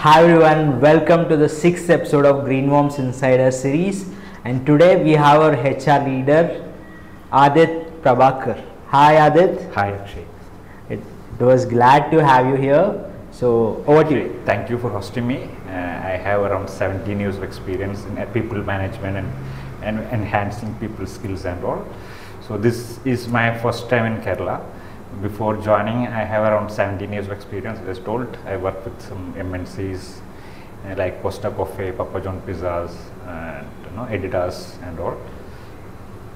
Hi everyone, welcome to the 6th episode of Greenworms Insider series, and today we have our HR leader Adit Prabhakar. Hi Adit. Hi Akshay. It was glad to have you here. So over to you. Thank you for hosting me. I have around 17 years of experience in people management and enhancing people's skills and all. So this is my first time in Kerala. Before joining, I have around 17 years of experience. As told, I work with some MNCs like Costa Coffee, Papa John Pizzas, and Adidas and all.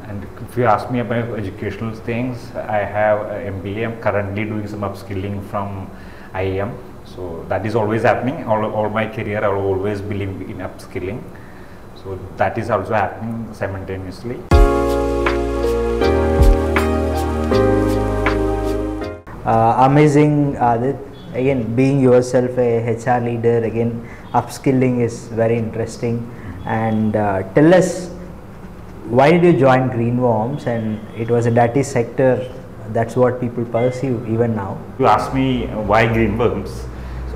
And if you ask me about educational things, I have an MBA. I'm currently doing some upskilling from IIM. So that is always happening. All my career, I will always believe in upskilling. So that is also happening simultaneously. Amazing, Adit. Again, being yourself a HR leader, again, upskilling is very interesting. And tell us, why did you join Greenworms? And it was a dirty sector. That's what people perceive even now. You ask me why Greenworms.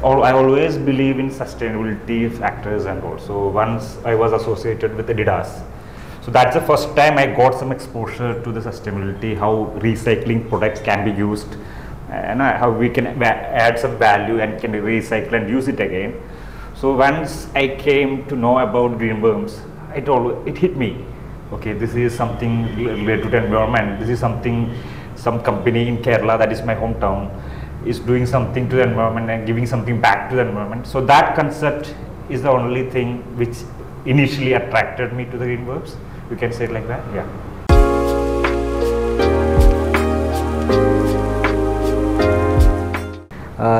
I always believe in sustainability factors, and also once I was associated with Adidas. So that's the first time I got some exposure to the sustainability, how recycling products can be used, and how we can add some value and can recycle and use it again. So once I came to know about Greenworms, it hit me. Okay, this is something related to the environment. This is something, some company in Kerala, that is my hometown, is doing something to the environment and giving something back to the environment. So that concept is the only thing which initially attracted me to the Greenworms. You can say it like that, yeah.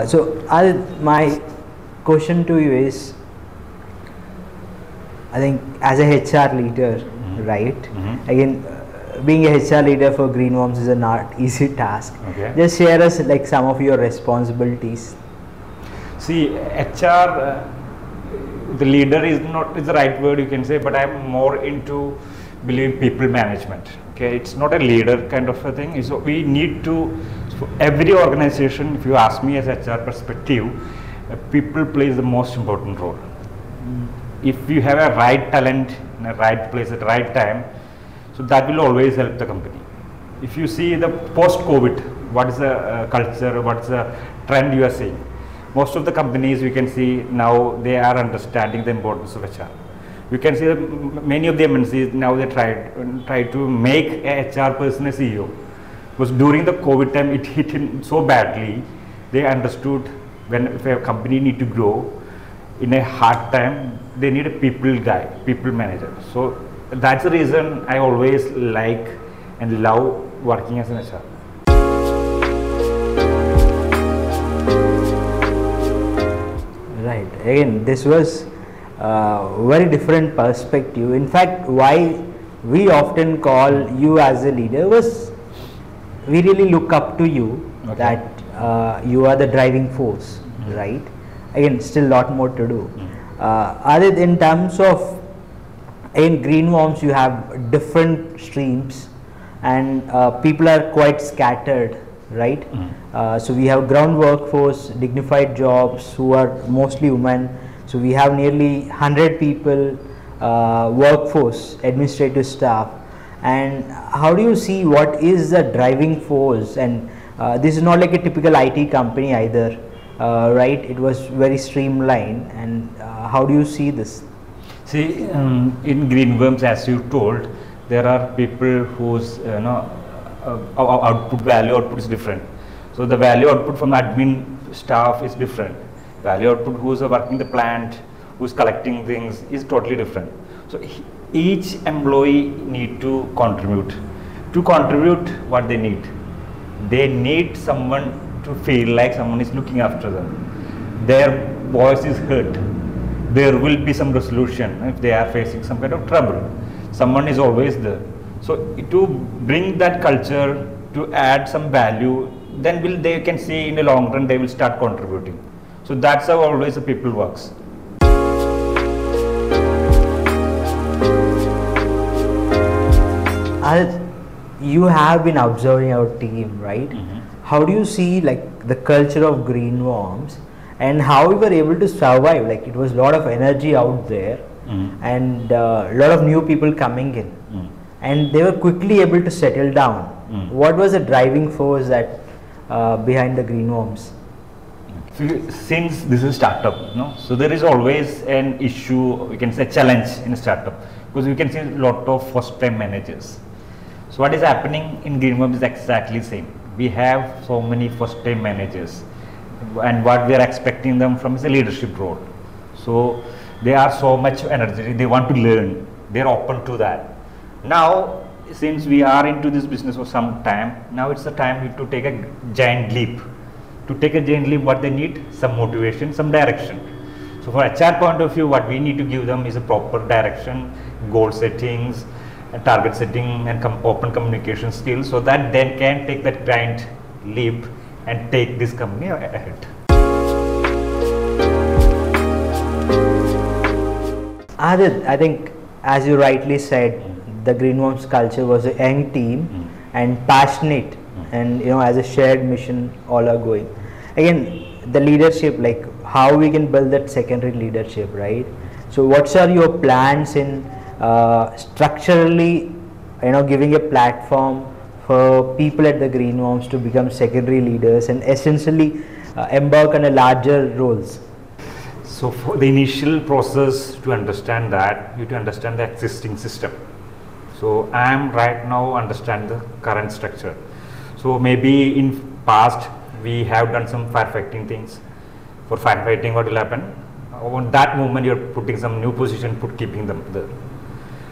So Adit, my question to you is, I think as a HR leader, right? Again, being a HR leader for Greenworms is a not easy task. Okay. Just share us like some of your responsibilities. See, HR, the leader is the right word you can say, but I'm more into believing people management. Okay, it's not a leader kind of a thing. So we need to, for every organization, if you ask me as HR perspective, people plays the most important role. If you have a right talent in a right place at the right time, so that will always help the company. If you see the post-COVID, what is the culture, what is the trend you are seeing? Most of the companies we can see now, they are understanding the importance of HR. You can see that many of the MNCs now they try to make a HR person a CEO. Because during the COVID time, it hit him so badly. They understood if a company need to grow in a hard time, they need a people guy, people manager. So that's the reason I always like and love working as an HR. Right. Again, this was very different perspective. In fact, why we often call you as a leader was we really look up to you, okay, that you are the driving force, right? Again, still lot more to do. Adit, in terms of in Greenworms, you have different streams, and people are quite scattered, right? So we have ground workforce, dignified jobs who are mostly women. So we have nearly 100 people, workforce, administrative staff. And how do you see what is the driving force? And this is not like a typical IT company either, right? It was very streamlined. And how do you see this? See, in Greenworms, as you told, there are people whose output is different. So the value output from admin staff is different. Value output who's working the plant, who's collecting things is totally different. So each employee need to contribute. To contribute, what they need someone to feel like someone is looking after them. Their voice is heard. There will be some resolution if they are facing some kind of trouble. Someone is always there. So to bring that culture, to add some value, then they can see in the long run they will start contributing. So that's how always the people works. You have been observing our team, right? How do you see like the culture of Greenworms and how we were able to survive. Like, it was a lot of energy out there, and a lot of new people coming in, and they were quickly able to settle down. What was the driving force that behind the Greenworms? Since this is startup, so there is always an issue, we can say challenge in a startup, because we can see a lot of first time managers. So what is happening in Greenworms is exactly the same. We have so many first time managers, and what we are expecting them from is a leadership role. So they are so much energetic, they want to learn, they are open to that. Now, since we are into this business for some time, now it's the time to take a giant leap. To take a giant leap, what they need? Some motivation, some direction. So for HR point of view, what we need to give them is a proper direction, goal settings, and target setting, and open communication skills, so that they can take that giant leap and take this company ahead. Adit, I think, as you rightly said, the Greenworms culture was a young team and passionate, and as a shared mission, all are going. Again, the leadership, like how we can build that secondary leadership, right? So what are your plans in structurally, giving a platform for people at the Greenworms to become secondary leaders and essentially embark on a larger roles? So for the initial process to understand that, you have to understand the existing system. So I am right now understand the current structure. So maybe in past we have done some firefighting things. For firefighting, what will happen? On that moment you are putting some new position, keeping them there.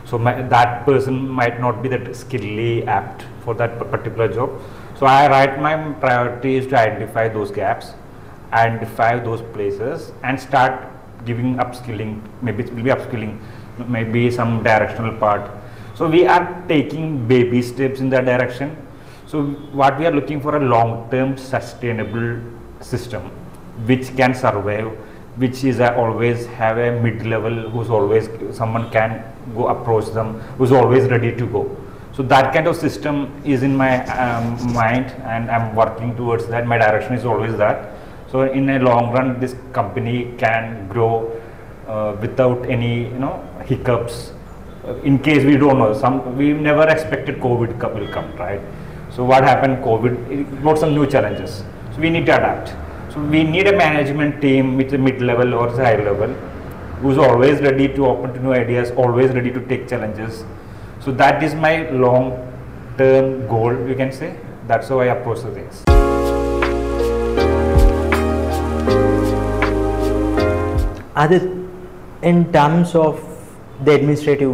So that person might not be that skillfully apt for that particular job. So my priority is to identify those gaps, identify those places, and start giving upskilling. Maybe it will be upskilling, maybe some directional part. So we are taking baby steps in that direction. So what we are looking for, a long-term sustainable system which can survive, which is always have a mid-level who's always, someone can go approach them, who's always ready to go. So that kind of system is in my mind, and I'm working towards that. My direction is always that. So in a long run, this company can grow without any hiccups. In case we don't know, we never expected COVID will come, right? So what happened? COVID, it brought some new challenges. So we need to adapt. So we need a management team with a mid-level or high level who's always ready to open to new ideas, always ready to take challenges. So that is my long-term goal, you can say. That's how I approach the things. Adit, in terms of the administrative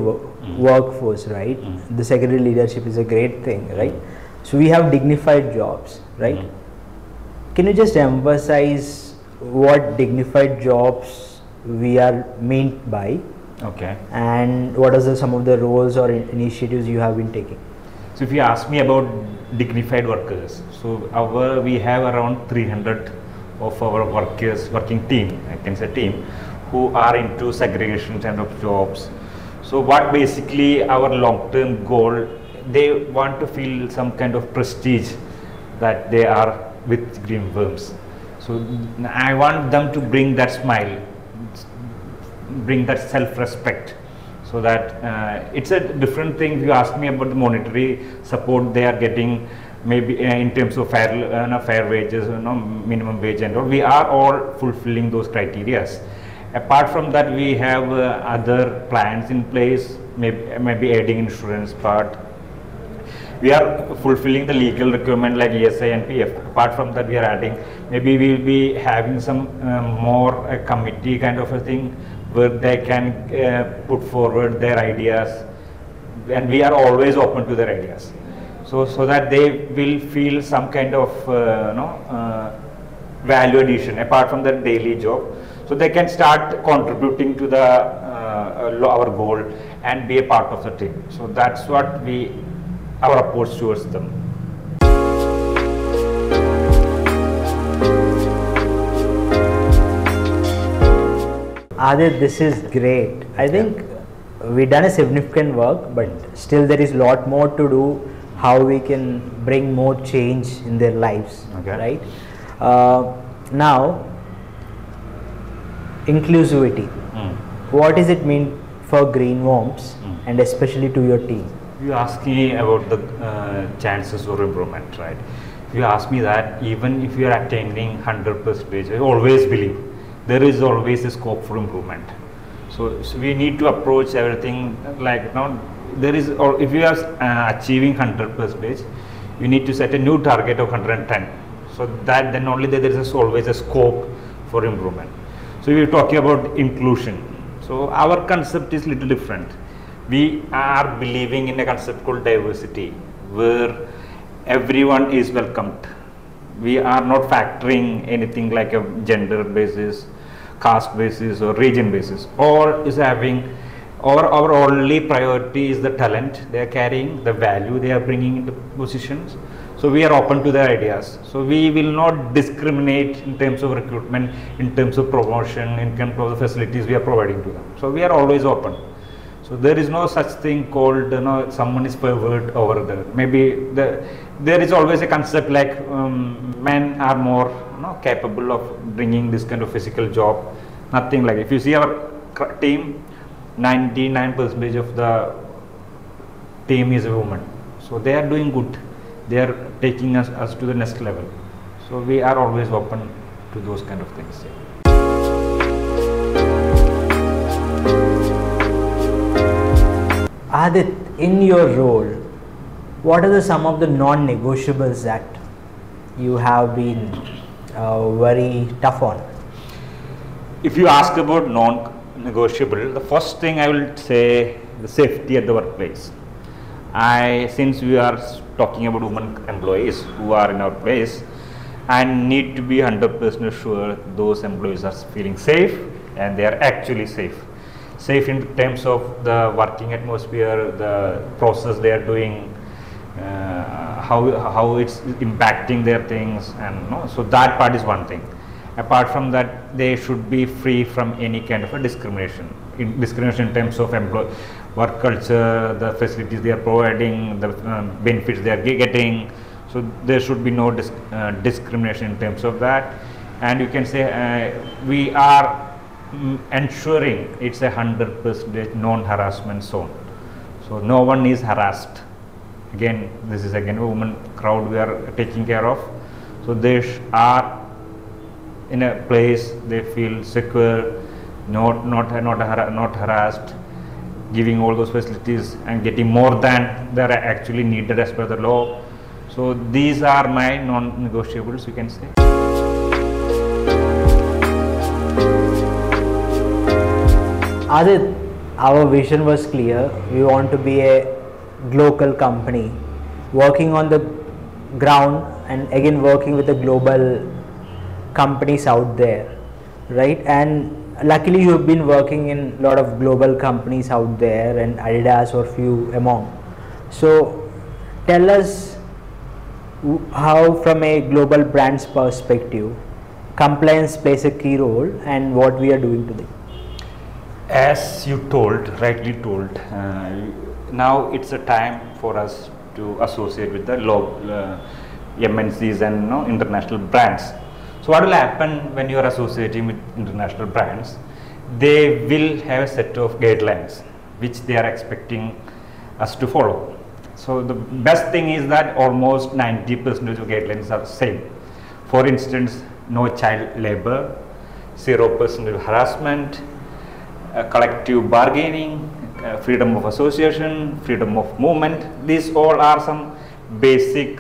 workforce, right? The secondary leadership is a great thing, right? So we have dignified jobs, right? Can you just emphasize what dignified jobs we are meant by? Okay. And what are some of the roles or initiatives you have been taking? So if you ask me about dignified workers, so we have around 300 of our working team, I can say team, who are into segregation kind of jobs. So what basically our long-term goal, they want to feel some kind of prestige that they are with Greenworms. So I want them to bring that smile, bring that self-respect, so that it's a different thing. If you ask me about the monetary support they are getting, maybe in terms of fair wages, minimum wage and all, we are all fulfilling those criterias. Apart from that, we have other plans in place, maybe adding insurance part. We are fulfilling the legal requirement like ESI and PF. Apart from that, we are adding, maybe we will be having some more committee kind of a thing where they can put forward their ideas, and we are always open to their ideas. So that they will feel some kind of value addition apart from their daily job. So they can start contributing to the our goal and be a part of the team. So that's what our approach towards them. Adit, this is great. I think we've done a significant work, but still there is a lot more to do, how we can bring more change in their lives, right? Now, inclusivity. What does it mean for Greenworms and especially to your team? You ask me about the chances of improvement, right? You ask me that even if you are attaining 100%, I always believe there is always a scope for improvement. So we need to approach everything like now. There is, or if you are achieving 100%, you need to set a new target of 110. So that then only there is always a scope for improvement. So we are talking about inclusion. So our concept is little different. We are believing in a concept called diversity, where everyone is welcomed. We are not factoring anything like a gender basis, caste basis or region basis. Or is having, or our only priority is the talent they are carrying, the value they are bringing into positions. So we are open to their ideas. So we will not discriminate in terms of recruitment, in terms of promotion, in terms of the facilities we are providing to them. So we are always open. So there is no such thing called someone is pervert over there. Maybe there is always a concept like men are more capable of bringing this kind of physical job. Nothing like, if you see our team, 99% of the team is a woman. So they are doing good. They are taking us to the next level. So we are always open to those kind of things. Adit, in your role, what are some of the non-negotiables that you have been very tough on? If you ask about non-negotiable, the first thing I will say, the safety at the workplace. Since we are talking about women employees who are in our place, I need to be 100% sure those employees are feeling safe and they are actually safe. Safe in terms of the working atmosphere, the process they are doing, how it's impacting their things, and so that part is one thing. Apart from that, they should be free from any kind of a discrimination. Discrimination in terms of work culture, the facilities they are providing, the benefits they are getting. So there should be no discrimination in terms of that. And you can say we are ensuring it's 100% non-harassment zone. So no one is harassed. Again, this is again a woman crowd we are taking care of. So they are in a place they feel secure, not harassed, giving all those facilities and getting more than they are actually needed as per the law. So these are my non-negotiables, you can say. Adit, our vision was clear. We want to be a global company working on the ground and again working with the global companies out there, right? And luckily you have been working in a lot of global companies out there, and Adidas or few among. So tell us how, from a global brand's perspective, compliance plays a key role and what we are doing today. As you rightly told, now it's a time for us to associate with the MNCs and international brands. So what will happen when you are associating with international brands? They will have a set of guidelines which they are expecting us to follow. So the best thing is that almost 90% of guidelines are same. For instance, no child labor, 0% of harassment, collective bargaining, freedom of association, freedom of movement. These all are some basic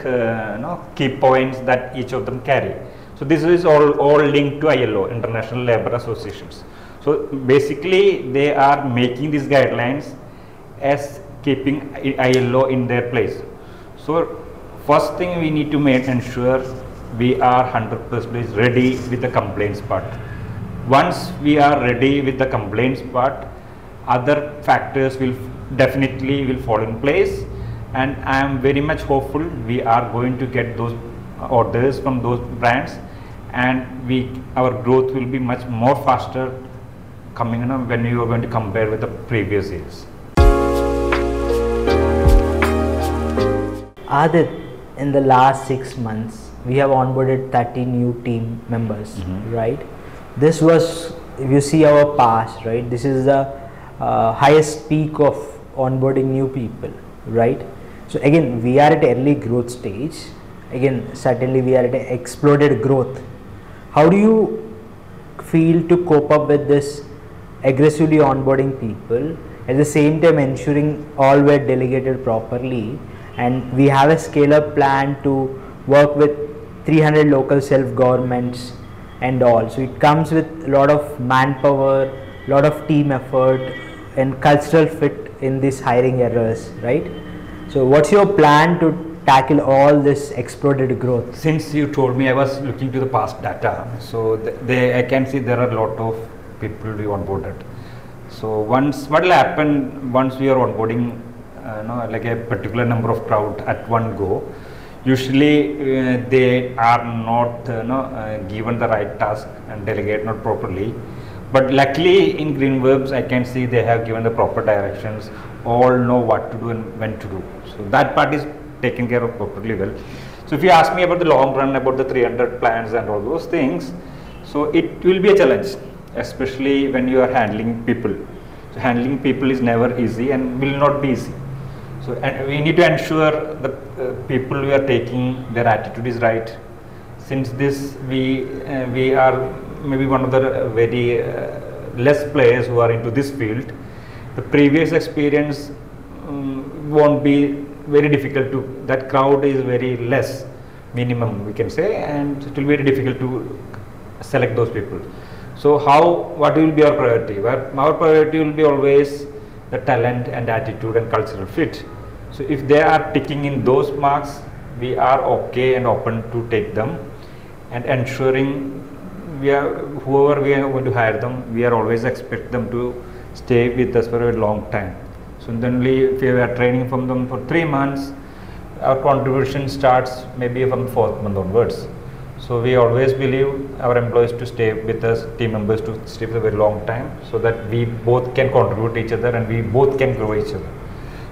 key points that each of them carry. So this is all linked to ILO, International Labour Associations. So basically they are making these guidelines as keeping ILO in their place. So first thing we need to ensure we are 100% ready with the complaints part. Once we are ready with the complaints part, other factors will definitely fall in place, and I am very much hopeful we are going to get those orders from those brands, and our growth will be much more faster coming when you are going to compare with the previous years. Adit, in the last 6 months we have onboarded 30 new team members, right? This was if you see our past, right, this is the highest peak of onboarding new people, right? So again, we are at early growth stage. Again, certainly we are at exploded growth. How do you feel to cope up with this aggressively onboarding people, at the same time ensuring all were delegated properly, and we have a scale up plan to work with 300 local self governments and all? So it comes with a lot of manpower, lot of team effort and cultural fit in these hiring errors, right? So what's your plan to tackle all this exploded growth? Since you told me, I was looking to the past data. So I can see there are a lot of people we onboarded. So what will happen once we are onboarding like a particular number of crowd at one go? Usually they are not given the right task and delegate not properly. But luckily in Greenverbs, I can see they have given the proper directions, all know what to do and when to do. So that part is taken care of properly well. So if you ask me about the long run, about the 300 plans and all those things, so it will be a challenge, especially when you are handling people. So handling people is never easy and will not be easy. So and we need to ensure the people we are taking, their attitude is right. Since this we are maybe one of the very less players who are into this field, the previous experience won't be very difficult to, that crowd is very less, minimum we can say, and it will be very difficult to select those people. So what will be our priority? Our priority will be always the talent and attitude and cultural fit. So if they are ticking in those marks, we are okay and open to take them, and ensuring whoever we are going to hire them, we are always expect them to stay with us for a long time. So then if we are training from them for 3 months, our contribution starts maybe from 4th month onwards. So we always believe our employees to stay with us, team members to stay for a very long time, so that we both can contribute each other and we both can grow each other.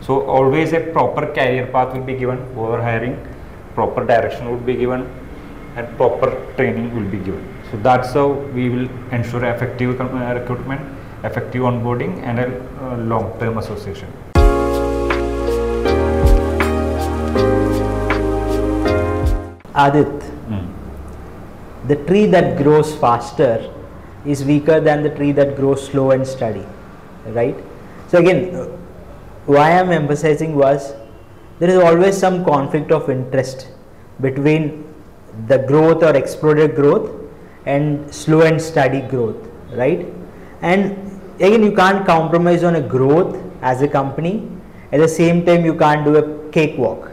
So always a proper career path will be given, whoever hiring, proper direction would be given, and proper training will be given. So that's how we will ensure effective recruitment, effective onboarding and a long-term association. Adit, the tree that grows faster is weaker than the tree that grows slow and steady, right? So again, why I am emphasizing was there is always some conflict of interest between the growth or exploded growth and slow and steady growth, right? And again, you can't compromise on a growth as a company, at the same time you can't do a cakewalk.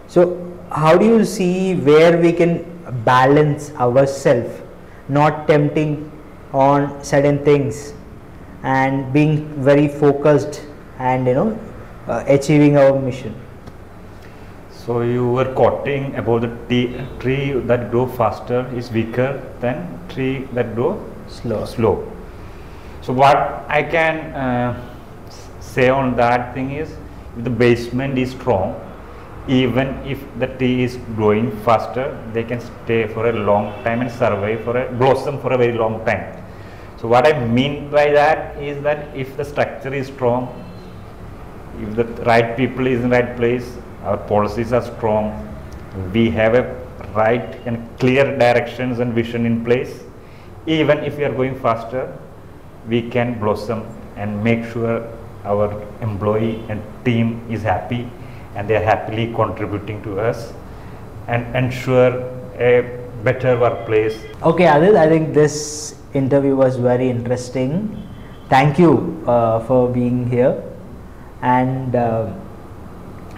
So how do you see where we can balance ourselves, not tempting on certain things and being very focused and achieving our mission? So you were quoting about the tree that grow faster is weaker than tree that grow slow. So what I can say on that thing is, if the basement is strong, even if the tree is growing faster, they can stay for a long time and survive blossom for a very long time. So what I mean by that is that if the structure is strong, if the right people is in the right place, our policies are strong, we have a right and clear directions and vision in place, even if we are going faster, we can blossom and make sure our employee and team is happy and they are happily contributing to us and ensure a better workplace. Okay, Adit, I think this interview was very interesting. Thank you for being here, and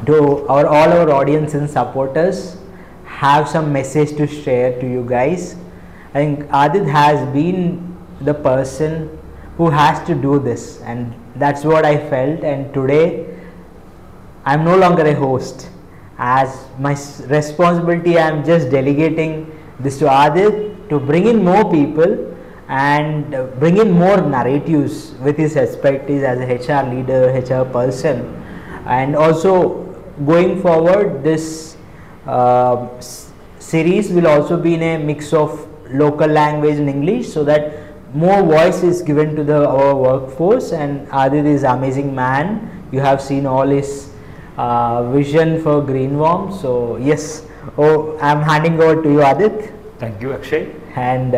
to all our audience and supporters, have some message to share to you guys. I think Adit has been the person who has to do this, and that's what I felt. And today I'm no longer a host. As my responsibility, I'm just delegating this to Adit to bring in more people and bring in more narratives with his expertise as a HR leader, HR person. And also going forward, this series will also be in a mix of local language and English, so that more voice is given to our workforce, and Adit is amazing man. You have seen all his vision for Greenworm. So yes, I'm handing over to you, Adit. Thank you, Akshay. And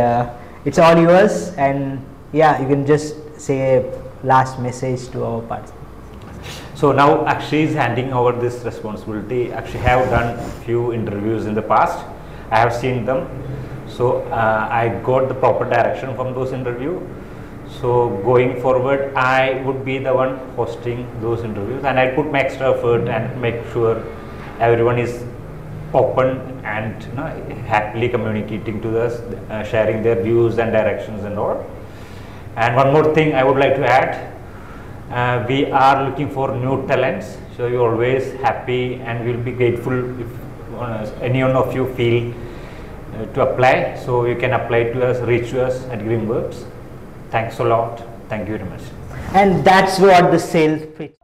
it's all yours. And yeah, you can just say a last message to our participants. So now Akshay is handing over this responsibility. Akshay have done few interviews in the past. I have seen them. So I got the proper direction from those interviews. So going forward, I would be the one hosting those interviews, and I put my extra effort and make sure everyone is open and happily communicating to us, sharing their views and directions and all. And one more thing I would like to add, we are looking for new talents, so you're always happy, and we'll be grateful if any one of you feel to apply. So you can apply to us, reach to us at Greenworms. Thanks a lot. Thank you very much. And that's what the sales pitch